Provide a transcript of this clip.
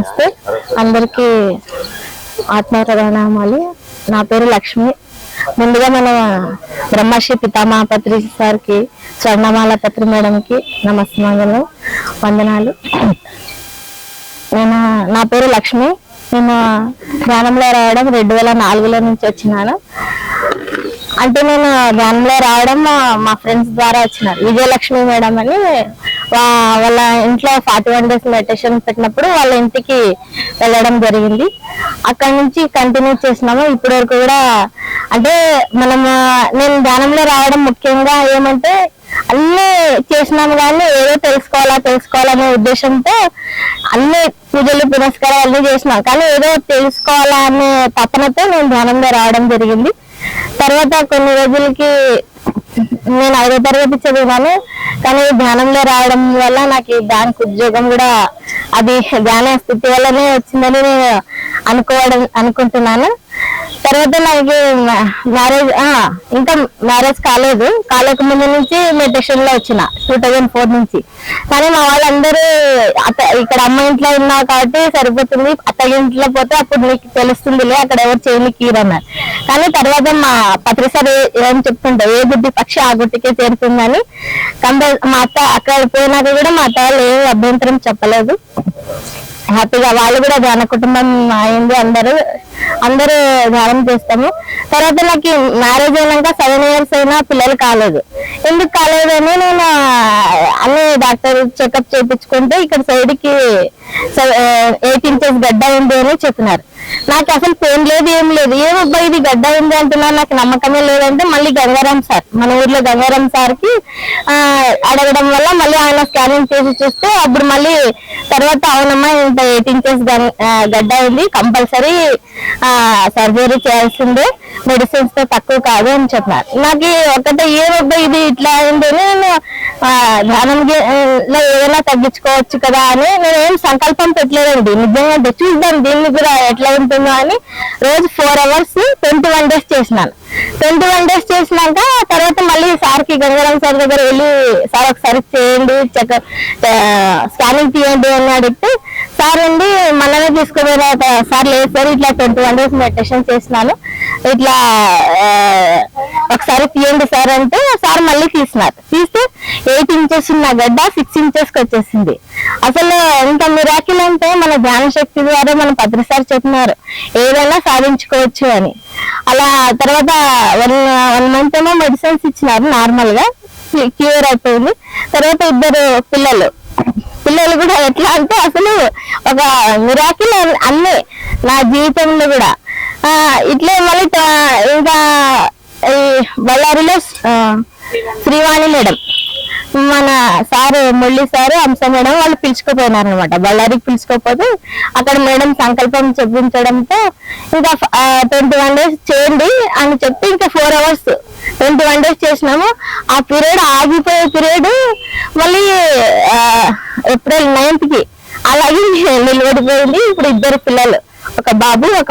నమస్తే అందరికీ ఆత్మీయనామాలు. నా పేరు లక్ష్మి. ముందుగా మన బ్రహ్మశ్రీ పితామహ పత్రి సార్కి, స్వర్ణమాల పత్రి మేడంకి నమస్కారాలు, వందనాలు. నా పేరు లక్ష్మి. నేను ధ్యానంలో రావడం 2004లో నుంచి వచ్చినాను. అంటే నేను ధ్యానంలో రావడం మా ఫ్రెండ్స్ ద్వారా వచ్చినారు. విజయలక్ష్మి మేడం అని వాళ్ళ ఇంట్లో 41 days మెడిటేషన్ పెట్టినప్పుడు వాళ్ళ ఇంటికి వెళ్ళడం జరిగింది. అక్కడి నుంచి కంటిన్యూ చేసినాము ఇప్పటి వరకు కూడా. అంటే నేను ధ్యానంలో రావడం ముఖ్యంగా ఏమంటే అన్ని చేసినాము కానీ ఏదో తెలుసుకోవాలనే ఉద్దేశంతో అన్ని పూజలు పునస్కారాలు అన్ని చేసినాం, కానీ ఏదో తెలుసుకోవాలనే తపనతో నేను ధ్యానంలో రావడం జరిగింది. తర్వాత కొన్ని రోజులకి నేను 5వ తరగతి చదివాను, కానీ ధ్యానంలో రావడం వల్ల నాకు బ్యాంక్ ఉద్యోగం కూడా అది ధ్యాన స్థితి వల్లనే వచ్చిందని నేను అనుకుంటున్నాను. తర్వాత నాకు ఇంకా మ్యారేజ్ కాలేక ముందు నుంచి మెడిటేషన్ లో వచ్చిన 2004 నుంచి. కానీ మా వాళ్ళందరూ ఇక్కడ అమ్మ ఇంట్లో ఉన్నా కాబట్టి సరిపోతుంది, అత్తయ్య ఇంట్లో పోతే అప్పుడు నీకు తెలుస్తుందిలే అక్కడ ఎవరు చేయనికి అన్నారు. కానీ తర్వాత మా పత్రిసారి ఏం చెప్తుంటా, ఏ గుడ్డి పక్షి ఆ గుట్టికే చేరుతుందని. మా అత్త అక్కడ పోయినాక కూడా మా అత్త వాళ్ళు ఏ అభ్యంతరం చెప్పలేదు, హ్యాపీగా. వాళ్ళు కూడా ధ్యాన కుటుంబం అయింది, అందరూ ధ్యానం చేస్తాము. తర్వాత నాకు మ్యారేజ్ అయినాక 7 years అయినా పిల్లలు కాలేదు. ఎందుకు కాలేదని నేను అన్ని డాక్టర్ చెకప్ చేయించుకుంటే ఇక్కడ సైడ్ కి 8 inches గడ్డ ఉంది అని చెప్పినారు. నాకు అసలు పెయిన్ లేదు, ఏం లేదు. ఏమబ్బా ఇది గడ్డ ఉంది అంటున్నారు, నాకు నమ్మకమే లేదంటే మళ్ళీ గంగారాం సార్, మన ఊర్లో గంగారాం సార్కి అడగడం వల్ల మళ్ళీ ఆయన స్కానింగ్ చేసి చూస్తే అప్పుడు మళ్ళీ తర్వాత అవునమ్మా ఇంత 8 inches గడ్డ ఉంది, కంపల్సరీ సర్జరీ చేయాల్సిందే, మెడిసిన్స్ తో తక్కువ కాదు అని చెప్పినారు. నాకు ఒకటే ఏమబ్బా ఇది ఇట్లా అయింది, నేను ధ్యానంలో ఏదైనా తగ్గించుకోవచ్చు కదా అని నేను ఏం సంకల్పం పెట్టలేదండి. నిజంగా చూద్దాం దీన్ని కూడా ఎట్లా ఉంటుందో అని రోజు 4 hours 21 days చేసినాను. 21 days చేసినాక తర్వాత మళ్ళీ సార్కి గంగారాం సార్ దగ్గర వెళ్ళి సార్ ఒకసారి చేయండి, స్కానింగ్ తీయండి అని అడిగితే సార్ అండి మనమే తీసుకుపోయిన సార్ లేదు సార్ ఇట్లా 21 days మెడిటేషన్ చేసినాను, ఇట్లా ఒకసారి తీయండి సార్ అంటే సార్ మళ్ళీ తీసినారు. తీస్తే 8 inches ఉన్న గడ్డ 6 inches వచ్చేసింది. అసలు ఇంత మిరాకిల్ అంటే మన ధ్యాన శక్తి ద్వారా మన పత్రి సార్ చెప్పినారు ఏదైనా సాధించుకోవచ్చు అని. అలా తర్వాత 1 month ఏమో మెడిసిన్స్ ఇచ్చినారు, నార్మల్ గా క్యూర్ అయిపోయింది. తర్వాత 2 పిల్లలు కూడా ఎట్లా అంటే అసలు ఒక మిరాకిల్ అన్ని నా జీవితంలో కూడా. ఇట్లే మళ్ళీ ఇంకా బళ్ళారిలో శ్రీవాణి మేడం, మన సారు మురళి సారు, హంస మేడం వాళ్ళు పిలుచుకుపోయినారు అనమాట. బళ్ళారికి పిలుచుకోకపోతే అక్కడ మేడం సంకల్పం చెప్పించడంతో ఇంకా 21 days చేయండి అని చెప్పి ఇంకా 4 hours 21 days చేసినాము. ఆ పీరియడ్ ఆగిపోయే పీరియడ్ మళ్ళీ April 9th అలాగే నిలబడిపోయింది. ఇప్పుడు 2 పిల్లలు, ఒక బాబు ఒక